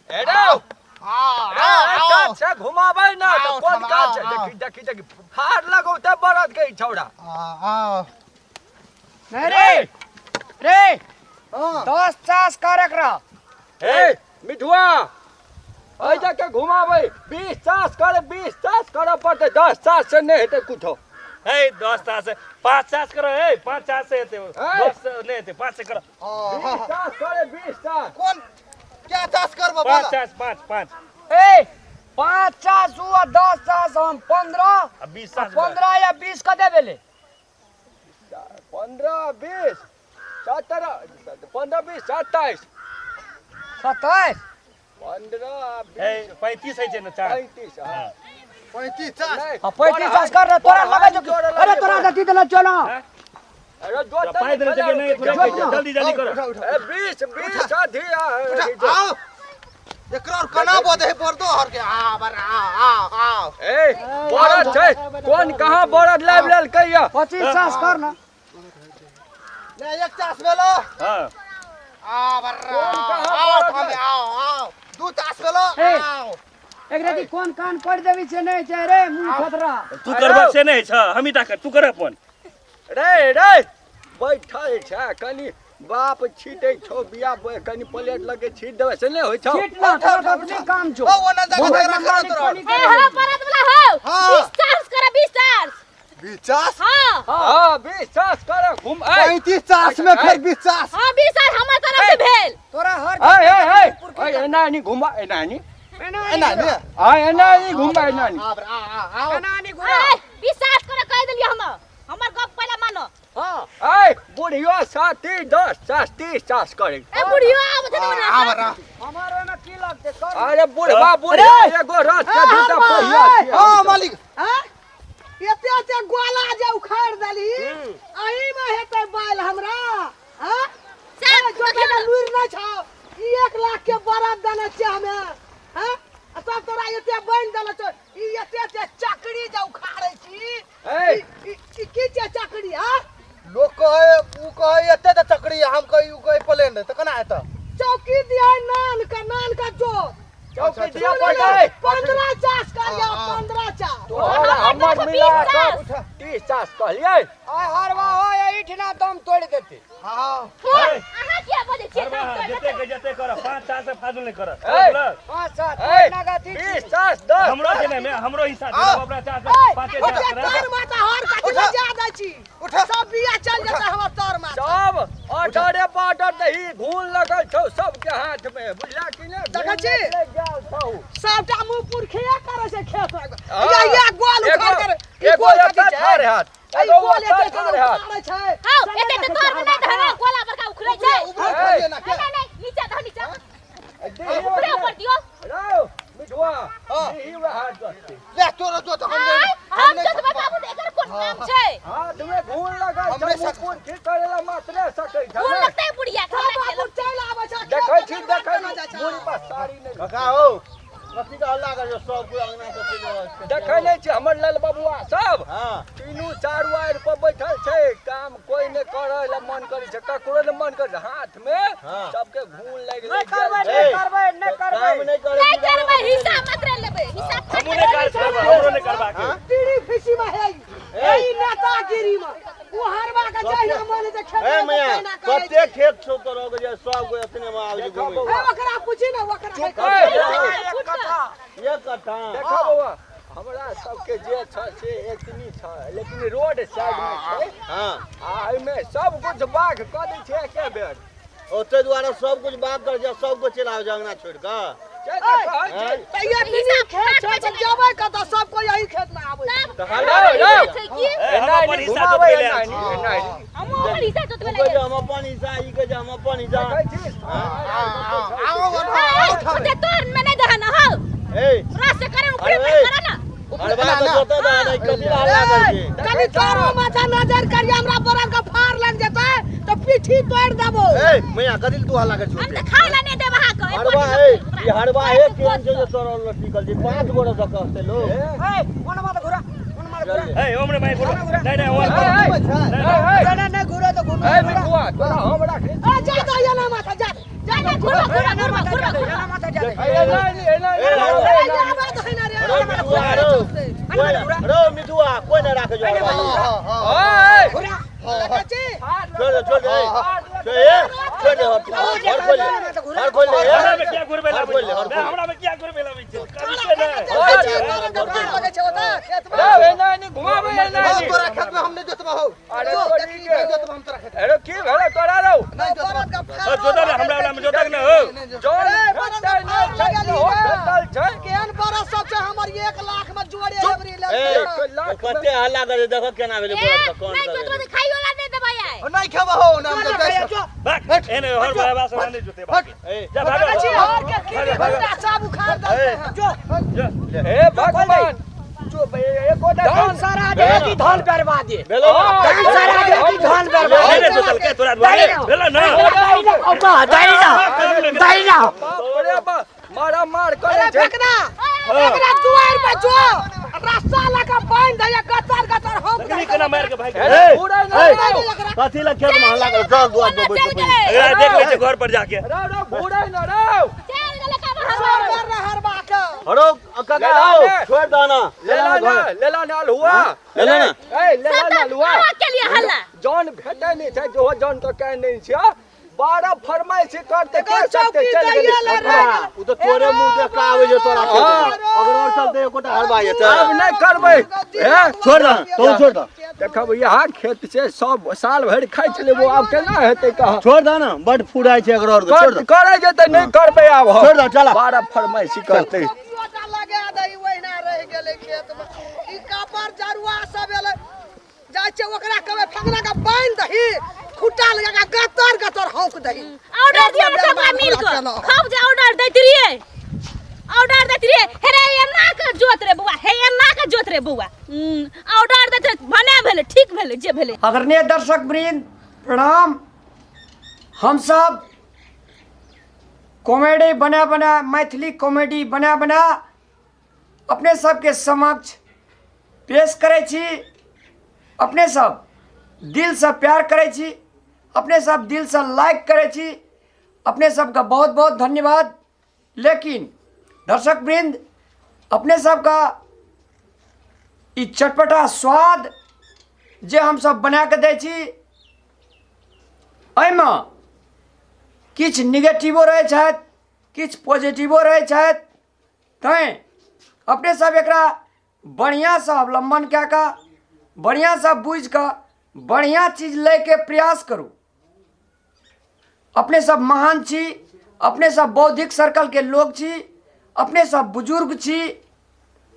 एडो काट से घुमाबै ना तो कोन काट से देखी फाड़ लगो त बरद गई छौड़ा नहीं रे 10 चास करक रह ए मिठुआ ओइ जाके घुमाबै 20 चास करे पड़ते 10 चास से नहीं हेते कुछो ए 10 चास 5 चास करो ए 5 चास से हेते 10 नहीं हेते 5 से करो 20 चास करे 20 चास कौन क्या चास करबो 5 चास 5 ए 5 चास हुआ 10 चास हम 15 अब 20 चास 15 या 20 कदे भेले 15 20 17 15 20 27 27 15 ए 35 है छै न 4 35 हां 35 चास 35 चास कर रहा तोरा लगा जो अरे तोरा गति देला चलो अरे जो पाई देने चाहिए नहीं थोड़ा जल्दी करो ए 20 आधी आओ एकरा कना बदे पड़तो हर के आ ए बरद छै कोन कहां बरद लाइव लेल कहिया 25 चास कर ना ले एक चास भेलो हां आओ दू चास भेलो आओ एक रेती कोन कान पड़ देवी छै नहीं छै रे मुंह खतरा तू करबा से नहीं छ हमी ता कर तू कर अपन रे बैठल छै कनी बाप छीटे छौ बिया कनी प्लेट लगे छीट देबे से नहीं होय छौ छीट ना तोरा अपने काम छो ओ ओना जाके रख तोरा ए हरा परत वाला हो 20 चास करे 20 चास 20 चास हां 20 चास करे घूम 35 चास में फिर 20 चास हां 20 चास हमर तरफ से भेल तोरा हर ए नानी घुमा ए नानी एना आ नानी घुमा ए नानी आओ नानी गुरा ए 20 चास करे कह देलिए हमर गप पहले मानो हां ए बुढ़ियो 10 चास 30 चास करे ए बुढ़ियो आब त ना हमारो में की लगते कर अरे बुढ़वा एगो रथ के दूटा पहिया छै हां मालिक एते गोला जे उखाड़ देली अही में हेतै बाल हमरा हां सब जोके लुइर नै छौ 1 लाख के बरात देने छै हमें हां सब तोरा एते बन देले छ ई एते चकड़ी जे उखाड़ै छी ए ई की छै चकड़ी हां लोग कहे उ कहे एते त चकड़ी हम कहे उ कहे प्लेन त कना हेत चौकी दिया नान का जो चौकी दिया पड़े 15 चास का या 15 चास तो हमर मिला के 30 चास कहलिए आ हरवा हो एठना दम तोड़ देते हां अहाँ किया बोले छी जते कर 5 चास से फाजुल नहीं कर 5 7 ना गाती 20 चास 10 हमरो के नहीं हमरो हिस्सा दे अपना चास 5 चास कर तार माता हर कथि ले जा दै छी सब बिया चल जेतै हमर तार माता सब अठारे पाटर दही घून लगल छौ सबके हाथ में बुझला कि ने देखै छी सबटा मुंह पुरखिया करे से खेत या गोल उखाड़ कर एगो ठाड़ हाथ एगो गोल एते करे छै हां एते त तोर में नहीं धरे गोला बड़का उखड़ै छै उबरे ना के नहीं नीचे धर नीचे देही ऊपर ऊपर दियो रो मिठुआ देही वे हाथ दे ले तोरा जो त हम तो बताबू एकर कोन नाम छै हाथ में घून लगल छौ कोन ठीक करेला मात्र सकै छै कोन लगतै बुढ़िया हमरा बाबू चल आबै छै देखै छी पूरी पास साड़ी नहीं काका हो कथि का हल्ला कर सब कोई अंगना से चले देखै नै छी हमर लाल बबुआ सब हां तीनू चारू आएर पर बैठल छै काम कोई ने करे ला मन करे छै ककरो ने मन करे हाथ में सबके घून लाग नहीं करबै काम नहीं करे नहीं करबै हिस्सा मात्र लेबै हिस्सा हमू ने कर हमरो ने करबा के टीड़ी फिसी में है ई नेतागिरी में वो हरवा के जहिना मन से खेत ए मैया कते खेत छौ तोरा के जे सब कोई अपने में आगे घूमे ए ओकरा पूछी ना ओकरा एक कट्ठा देखो बउआ हमरा सबके जे छ से एतनी छ लेकिन रोड साइड में छै हां आ एमे सब कुछ बाघ क दै छै एके बेर ओते द्वारा सब कुछ बात कर जा सब कुछ चलाओ जंगना छोड़ के छै त कहै छै तैया तीनी खेत छै त जेबै कत सब कोई यही खेत में आबै त हल्ला छै की हम अपन हिस्सा तो ले नहीं हम अपन हिस्सा तो तू ले कह हम अपन हिस्सा ई कह हम अपन हिस्सा आओ ओते तोर में नहीं दहना हो ए रास से करे ऊपर में करा ना अरे बात जोता दा नहीं कथि हल्ला कर के कनी तोरो माथा नजर करिया हमरा बरन का फार लग जेतै त पीठी तोड़ देबो ए मैया कथि तू हल्ला कर हम त खाना नहीं देबा हा के हड़वा ए ये हड़वा है केन जो तोरा लटिकल जे 5 गोड़ा से कहते लो ए कोन मात घुरा कोन मात घुरा ए ओमरे भाई बोलो नहीं और नहीं घुरा तो घुरा ए मिठुआ तोरा हमरा जा तो या ना माथा जा जा मिठुआ कोई ना राखे जो छोड़ दे छोड़ दे छोड़ दे हर खोल ले हमरा में क्या गुरबे ला हमरा में क्या गुरबे ला कभी से घुमावे तोरा खेत में हमने जोतबा हो अरे जोतबा हम तोरा खेत अरे की भेले तोरा रो नहीं बरद का फाड़ जोता ना हमरा वाला में जोता के ना हो जोन भेटै नै छै हो भेटल छै केहन बरस सब छै हमर 1 लाख में जोड़े एवरी ए कते हल्ला करे देखो केना भेले बोलत कौन नहीं तो तुम्हें खाइयो ला दे दे भाई नहीं खेबा हो नाम दे भाग एने हर बाबा से नहीं जोते बाकी जा भाग हार के की बंदा सब उखाड़ दे जो हे भगवान जो एक ओटा धान सारा दे की धान बर्बाद है भेलो धान सारा दे की धान बर्बाद नहीं जोतल के तोरा द्वारे भेला ना ओबा दाई ना अरे बा मारा मार करे अरे छै फेकना एकरा दुआर पे जो रास्ता लगा बांध दे गतर हम लगनी केना मार के भाग पूरा नहीं कथी ला खेत में हल्ला करे चल दुआ पे बैठ अरे देख ले घर पर जाके रो बूढ़ा न रो चल गले का हर बाका हरो काका आओ छोड़ दाना लेला ना हुआ ले ना ए लेला ना हुआ के लिए हल्ला जॉन भेटै नहीं छै जो जॉन तो कह नहीं छै 12 फरमाइश करते कर सकते चल गेले उ तो तोरे मुंह देख के आवे जे तोरा अगर और चलते एकोटा हरबा जेते अब नहीं करबै हे छोड़ दा तो छोड़ दा देखब यहाँ खेत से सब साल भर खाइ छले वो अब केना हेतै कहा छोड़ दा ना बड फुडाई छै अगर और छोड़ दा करे जेतै नहीं करबै आब छोड़ दा चला 12 फरमाइश करते लगा दई ओहिना रह गेलै खेत में ई कापर जरुआ सब एलै जाय छै ओकरा कहबै फंगना का बांध दही खुट्टा लगा के गतर हौक दही ऑर्डर दिया सब मिल के खूब जे ऑर्डर दैत रहिए हेरे एना के जोत रे बुआ हे एना के जोत रे बुआ ऑर्डर दैत भने भेले ठीक भेले जे भेले आदरणीय दर्शक वृंद प्रणाम। हम सब कॉमेडी बना मैथिली कॉमेडी बना अपने सबके समक्ष पेश करै छी। अपने सब दिल से प्यार करै छी, अपने सब दिल से लाइक करै छी, अपने सबका बहुत बहुत धन्यवाद। लेकिन दर्शक वृंद अपने सबका ई चटपटा स्वाद जे हम सब बना के दै छी एहिमे किछु निगेटिवो रहै छथि, किछु पॉजिटिवो रहै छथि। तैं अपने सब एकरा बढ़िया से अवलंबन कए कऽ बढ़िया से बुझि कऽ बढ़िया चीज लै के प्रयास करू। अपने सब महान छी, अपने सब बौद्धिक सर्कल के लोग छी, अपने सब बुजुर्ग छी।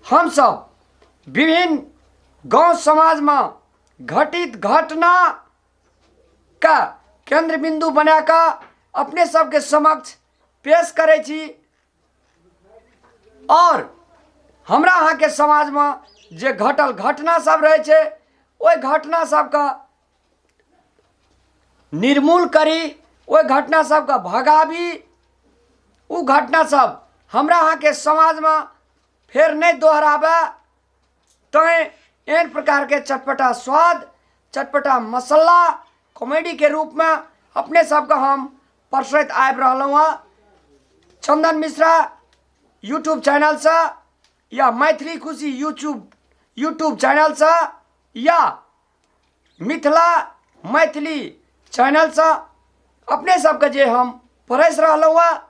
हम सब विभिन्न गांव समाज में घटित घटना का केंद्र बिंदु बना कऽ अपने सबके समक्ष पेश करै छी। और हमरा अहाँ के समाज में जे घटल घटना सब रहे छे ओहि घटना सबके निर्मूल करी, ओहि घटना सबके भगाबी। उ घटना सब हमरा अहाँ के समाज में फेर नहीं दोहराबे। तैं एहन प्रकार के चटपटा स्वाद, चटपटा मसाला कॉमेडी के रूप में अपने सबके हम परसैत आबि रहलहुँ हँ। चंदन मिश्रा यूट्यूब चैनल से या मैथिली खुशी यूट्यूब चैनल से या मिथिला मैथिली चैनल से अपने सबके जे हम परस रहलहुँ हँ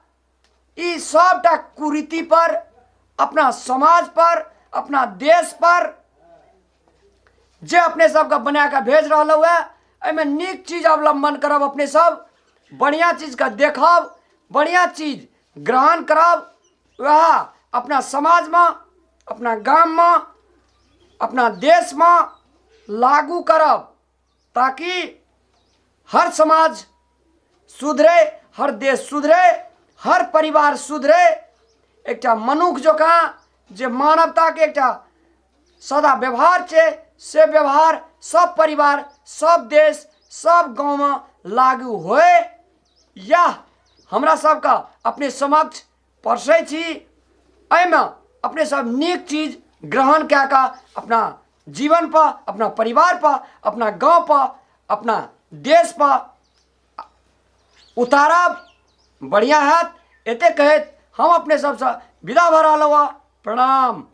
ई सबटा कुरीति पर, अपना समाज पर, अपना देश पर जे अपने सबके बना के भेज रहलहुँ हँ एहिमे नीक चीज अवलंबन करब। अपने सब बढ़िया चीज का देखब, बढ़िया चीज ग्रहण करब, वह अपना समाज में, अपना गांव में, अपना देश में लागू करब ताकि हर समाज सुधरे, हर देश सुधरे, हर परिवार सुधरे। एकटा मनुख जकाँ जे मानवता के एकटा सदा व्यवहार छे से व्यवहार सब परिवार, सब देश, सब गांव में लागू होए, यह हमरा सबका अपने समक्ष परसै छी। एहिमे अपने सब नीक चीज ग्रहण कए कऽ अपना जीवन पर, अपना परिवार पर, अपना गांव पर, अपना देश पर उतारब। बढ़िया है एते कहत हम अपने सबसे विदा भरा लवा प्रणाम।